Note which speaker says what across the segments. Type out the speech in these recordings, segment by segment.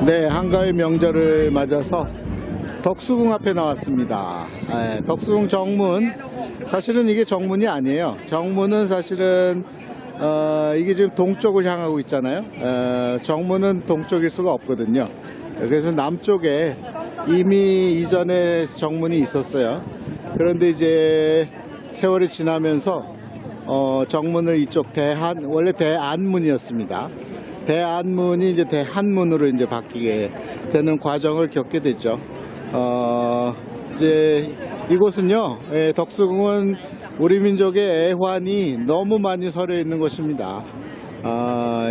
Speaker 1: 네, 한가위 명절을 맞아서 덕수궁 앞에 나왔습니다. 덕수궁 정문, 사실은 이게 정문이 아니에요. 정문은 사실은 이게 지금 동쪽을 향하고 있잖아요. 정문은 동쪽일 수가 없거든요. 그래서 남쪽에 이미 이전에 정문이 있었어요. 그런데 이제 세월이 지나면서 정문을 이쪽 원래 대안문이었습니다. 대안문이 이제 대한문으로 이제 바뀌게 되는 과정을 겪게 됐죠. 이제 이곳은요, 덕수궁은 우리 민족의 애환이 너무 많이 서려 있는 곳입니다.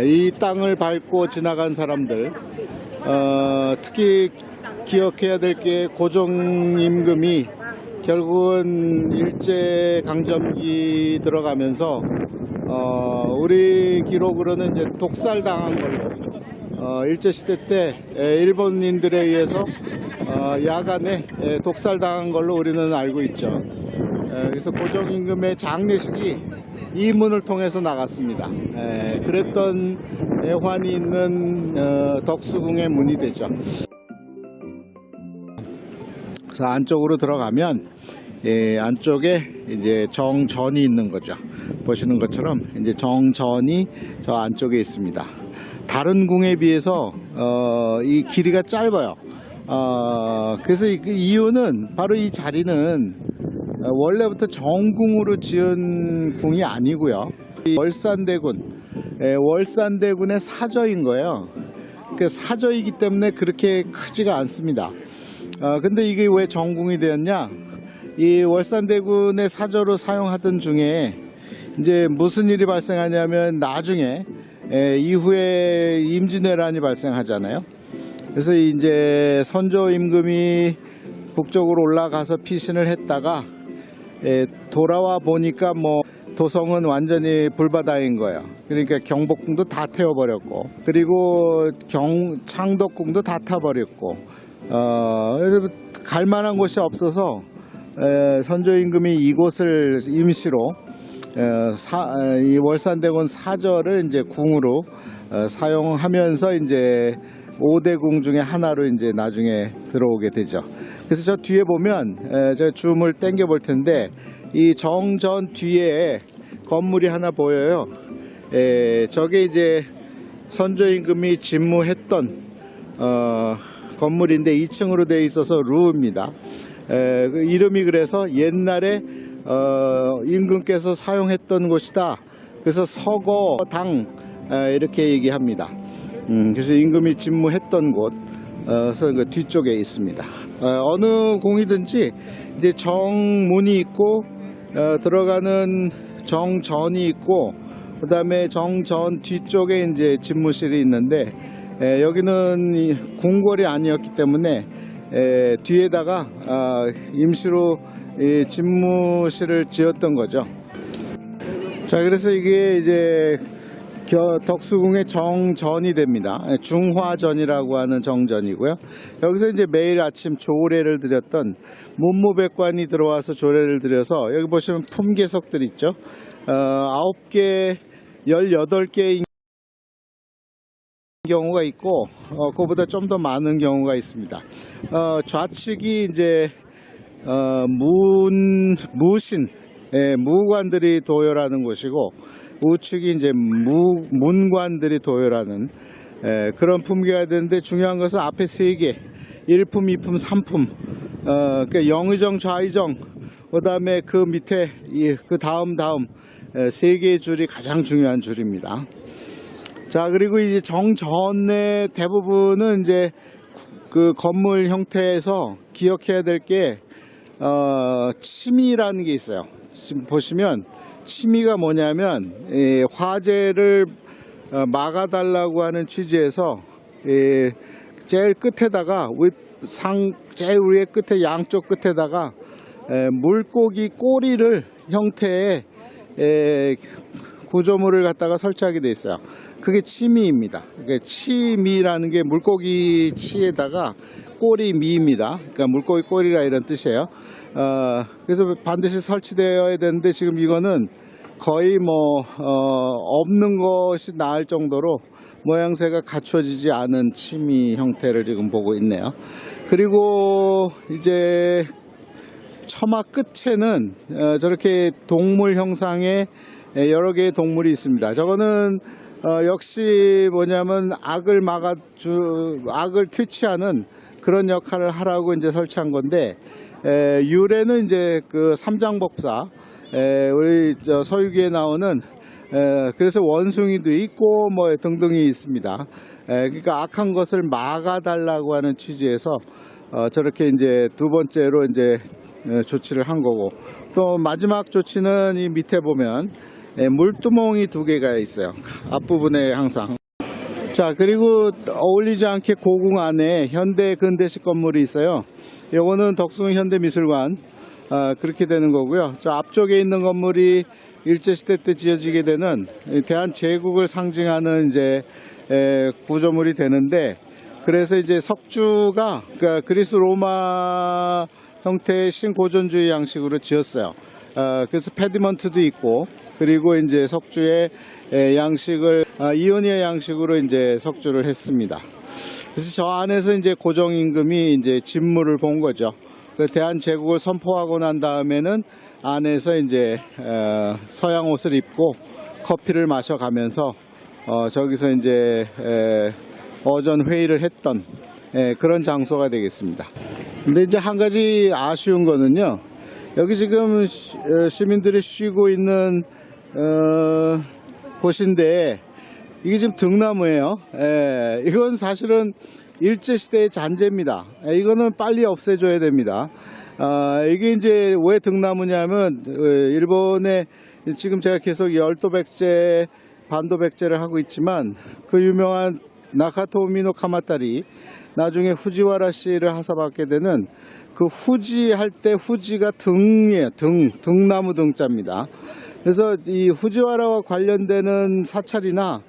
Speaker 1: 이 땅을 밟고 지나간 사람들, 특히 기억해야 될 게 고종임금이 결국은 일제강점기 들어가면서 우리 기록으로는 이제 독살당한 걸로, 일제시대 때 일본인들에 의해서 야간에 독살당한 걸로 우리는 알고 있죠. 그래서 고종임금의 장례식이 이 문을 통해서 나갔습니다. 그랬던 애환이 있는 덕수궁의 문이 되죠. 그래서 안쪽으로 들어가면 안쪽에 이제 정전이 있는 거죠. 보시는 것처럼 이제 정전이 저 안쪽에 있습니다. 다른 궁에 비해서 이 길이가 짧아요. 그래서 그 이유는 바로 이 자리는 원래부터 정궁으로 지은 궁이 아니고요. 월산대군의 사저인 거예요. 그 사저이기 때문에 그렇게 크지가 않습니다. 근데 이게 왜 정궁이 되었냐? 이 월산대군의 사저로 사용하던 중에 이제 무슨 일이 발생하냐면 나중에 이후에 임진왜란이 발생하잖아요. 그래서 이제 선조 임금이 북쪽으로 올라가서 피신을 했다가 돌아와 보니까 뭐 도성은 완전히 불바다인 거예요. 그러니까 경복궁도 다 태워버렸고, 그리고 창덕궁도 다 타버렸고, 갈 만한 곳이 없어서 선조 임금이 이곳을 임시로 이 월산대군 사저를 이제 궁으로 사용하면서 이제 5대 궁 중에 하나로 이제 나중에 들어오게 되죠. 그래서 저 뒤에 보면 제가 줌을 당겨 볼 텐데 이 정전 뒤에 건물이 하나 보여요. 저게 이제 선조 임금이 집무했던 건물인데 2층으로 되어 있어서 루입니다. 그 이름이 그래서 옛날에 임금께서 사용했던 곳이다. 그래서 서거당 이렇게 얘기합니다. 그래서 임금이 집무했던 곳, 그 뒤쪽에 있습니다. 어느 궁이든지 이제 정문이 있고 들어가는 정전이 있고, 그 다음에 정전 뒤쪽에 이제 집무실이 있는데 여기는 궁궐이 아니었기 때문에 뒤에다가 임시로 집무실을 지었던 거죠. 자, 그래서 이게 이제 덕수궁의 정전이 됩니다. 중화전이라고 하는 정전이고요. 여기서 이제 매일 아침 조례를 드렸던 문무백관이 들어와서 조례를 드려서, 여기 보시면 품계석들 있죠. 9개, 18개인 경우가 있고, 그거보다 좀 더 많은 경우가 있습니다. 좌측이 이제 무신, 무관들이 도열하는 곳이고, 우측이 이제 문관들이 도열하는 그런 품계가 되는데, 중요한 것은 앞에 3개, 1품, 2품, 3품, 그러니까 영의정, 좌의정, 그 다음에 그 밑에 그 다음 3개의 줄이 가장 중요한 줄입니다. 자, 그리고 이제 정전의 대부분은 이제 그 건물 형태에서 기억해야 될 게 침이라는 게 있어요. 지금 보시면 침이가 뭐냐면 화재를 막아달라고 하는 취지에서 제일 끝에다가 제일 위에 끝에 양쪽 끝에다가 물고기 꼬리를 형태의 구조물을 갖다가 설치하게 돼 있어요. 그게 치미입니다. 그러니까 치미라는 게 물고기 치에다가 꼬리 미입니다. 그러니까 물고기 꼬리라 이런 뜻이에요. 그래서 반드시 설치되어야 되는데, 지금 이거는 거의 없는 것이 나을 정도로 모양새가 갖춰지지 않은 침이 형태를 지금 보고 있네요. 그리고 이제 처마 끝에는 저렇게 동물 형상의 여러 개의 동물이 있습니다. 저거는 역시 뭐냐면 악을 퇴치하는 그런 역할을 하라고 이제 설치한 건데, 유래는 이제 그 삼장법사, 우리 서유기에 나오는, 그래서 원숭이도 있고 뭐 등등이 있습니다. 그러니까 악한 것을 막아달라고 하는 취지에서 저렇게 이제 두 번째로 이제 조치를 한 거고, 또 마지막 조치는 이 밑에 보면 물두멍이 두 개가 있어요. 앞부분에 항상. 자, 그리고 어울리지 않게 고궁 안에 현대 근대식 건물이 있어요. 요거는 덕숭 현대미술관, 그렇게 되는 거고요. 저 앞쪽에 있는 건물이 일제시대 때 지어지게 되는 대한제국을 상징하는 이제 구조물이 되는데, 그래서 이제 석주가 그러니까 그리스 로마 형태의 신고전주의 양식으로 지었어요. 그래서 페디먼트도 있고, 그리고 이제 석주의 양식을 이오니아 양식으로 이제 석주를 했습니다. 그래서 저 안에서 이제 고종 임금이 이제 진무를 본 거죠. 그 대한제국을 선포하고 난 다음에는 안에서 이제 서양 옷을 입고 커피를 마셔가면서 저기서 이제 어전 회의를 했던 그런 장소가 되겠습니다. 근데 이제 한 가지 아쉬운 거는요, 여기 지금 시민들이 쉬고 있는 곳인데 이게 지금 등나무예요. 이건 사실은 일제시대의 잔재입니다. 이거는 빨리 없애줘야 됩니다. 이게 이제 왜 등나무냐면, 일본에 지금 제가 계속 열도백제, 반도백제를 하고 있지만, 그 유명한 나카토미노 카마타리, 나중에 후지와라 씨를 하사받게 되는 그 후지 할 때 후지가 등이에요. 등나무 등자입니다. 그래서 이 후지와라와 관련되는 사찰이나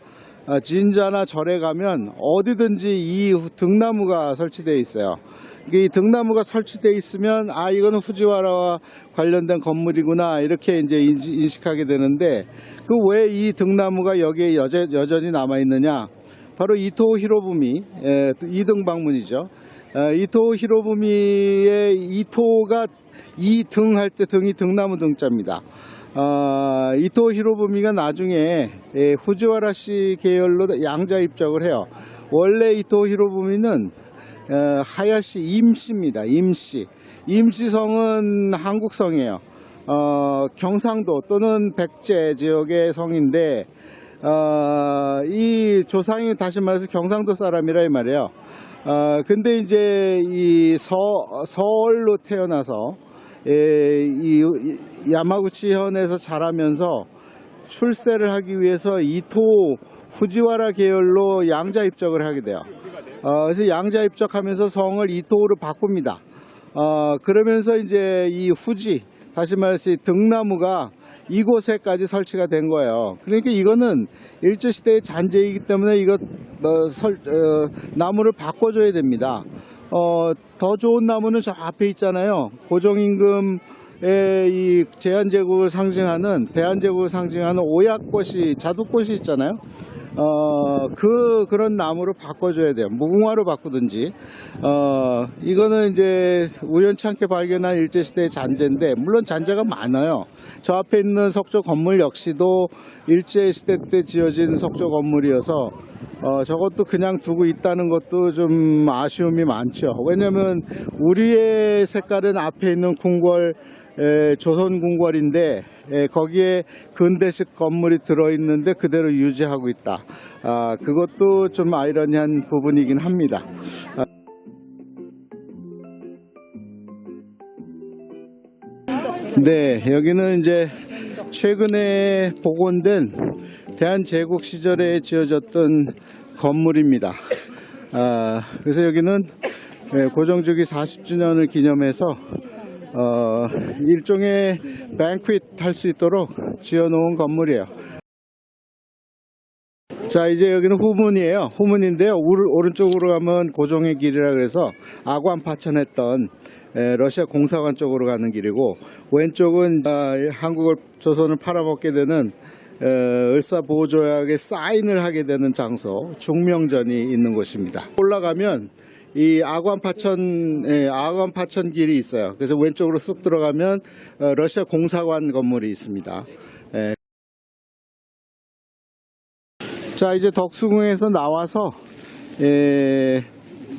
Speaker 1: 진자나 절에 가면 어디든지 이 등나무가 설치되어 있어요. 이 등나무가 설치되어 있으면 이거는 후지와라와 관련된 건물이구나 이렇게 이제 인식하게 되는데, 그 왜 이 등나무가 여기에 여전히 남아 있느냐? 바로 이토 히로부미, 이등 방문이죠. 이토 히로부미의 이토가 이등 할 때 등이 등나무 등자입니다. 이토 히로부미가 나중에 후지와라 씨 계열로 양자 입적을 해요. 원래 이토 히로부미는 하야시 임시입니다. 임시성은 한국성이에요. 경상도 또는 백제 지역의 성인데, 이 조상이 다시 말해서 경상도 사람이라 이 말이에요. 근데 이제 이 서울로 태어나서 이 야마구치 현에서 자라면서 출세를 하기 위해서 이토 후지와라 계열로 양자 입적을 하게 돼요. 그래서 양자 입적하면서 성을 이토로 바꿉니다. 그러면서 이제 이 후지, 다시 말해서 등나무가 이곳에까지 설치가 된 거예요. 그러니까 이거는 일제시대의 잔재이기 때문에 이거 나무를 바꿔줘야 됩니다. 더 좋은 나무는 저 앞에 있잖아요. 고종임금의 이 대한제국을 상징하는 오약꽃이, 자두꽃이 있잖아요. 그런 나무로 바꿔줘야 돼요. 무궁화로 바꾸든지. 이거는 이제 우연찮게 발견한 일제시대의 잔재인데, 물론 잔재가 많아요. 저 앞에 있는 석조 건물 역시도 일제시대 때 지어진 석조 건물이어서 저것도 그냥 두고 있다는 것도 좀 아쉬움이 많죠. 왜냐면 우리의 색깔은 앞에 있는 궁궐, 조선 궁궐인데 거기에 근대식 건물이 들어있는데 그대로 유지하고 있다. 그것도 좀 아이러니한 부분이긴 합니다. 네, 여기는 이제 최근에 복원된 대한제국 시절에 지어졌던 건물입니다. 그래서 여기는 고종주기 40주년을 기념해서 일종의 뱅퀴트 할 수 있도록 지어놓은 건물이에요. 자, 이제 여기는 후문이에요. 후문인데요, 오른쪽으로 가면 고종의 길이라 그래서 아관 파천했던 러시아 공사관 쪽으로 가는 길이고, 왼쪽은 한국을, 조선을 팔아먹게 되는 을사보조약에 사인을 하게 되는 장소, 중명전이 있는 곳입니다. 올라가면 이 아관파천 길이 있어요. 그래서 왼쪽으로 쑥 들어가면 러시아 공사관 건물이 있습니다. 자, 이제 덕수궁에서 나와서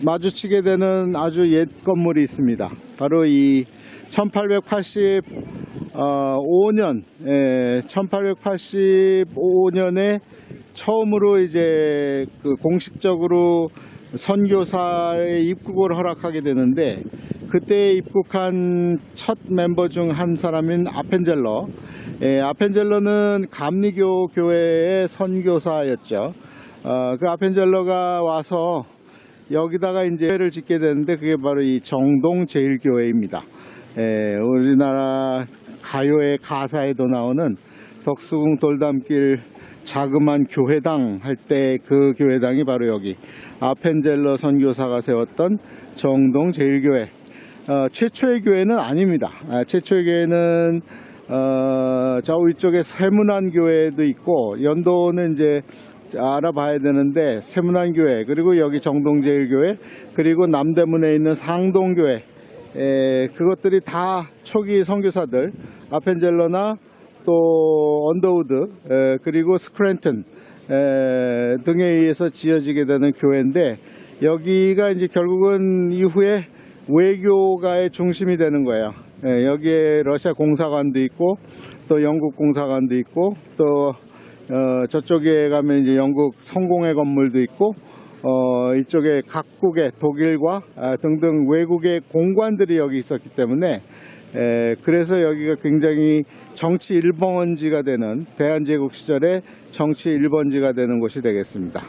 Speaker 1: 마주치게 되는 아주 옛 건물이 있습니다. 바로 이 1885년에 처음으로 이제 그 공식적으로 선교사의 입국을 허락하게 되는데, 그때 입국한 첫 멤버 중 한 사람인 아펜젤러. 아펜젤러는 감리교 교회의 선교사였죠. 그 아펜젤러가 와서 여기다가 이제 회를 짓게 되는데, 그게 바로 이 정동제일교회입니다. 우리나라 가요의 가사에도 나오는 덕수궁 돌담길 자그만 교회당 할 때 그 교회당이 바로 여기 아펜젤러 선교사가 세웠던 정동제일교회. 최초의 교회는 아닙니다. 최초의 교회는 저 위쪽에 세문안교회도 있고, 연도는 이제 알아봐야 되는데, 세문안교회, 그리고 여기 정동제일교회, 그리고 남대문에 있는 상동교회, 그것들이 다 초기 선교사들, 아펜젤러나 또 언더우드, 그리고 스크랜턴 등에 의해서 지어지게 되는 교회인데, 여기가 이제 결국은 이후에 외교가의 중심이 되는 거예요. 여기에 러시아 공사관도 있고, 또 영국 공사관도 있고, 또 저쪽에 가면 이제 영국 성공회 건물도 있고, 이쪽에 각국의 독일과 등등 외국의 공관들이 여기 있었기 때문에, 그래서 여기가 굉장히 정치 1번지가 되는, 대한제국 시절에 정치 1번지가 되는 곳이 되겠습니다.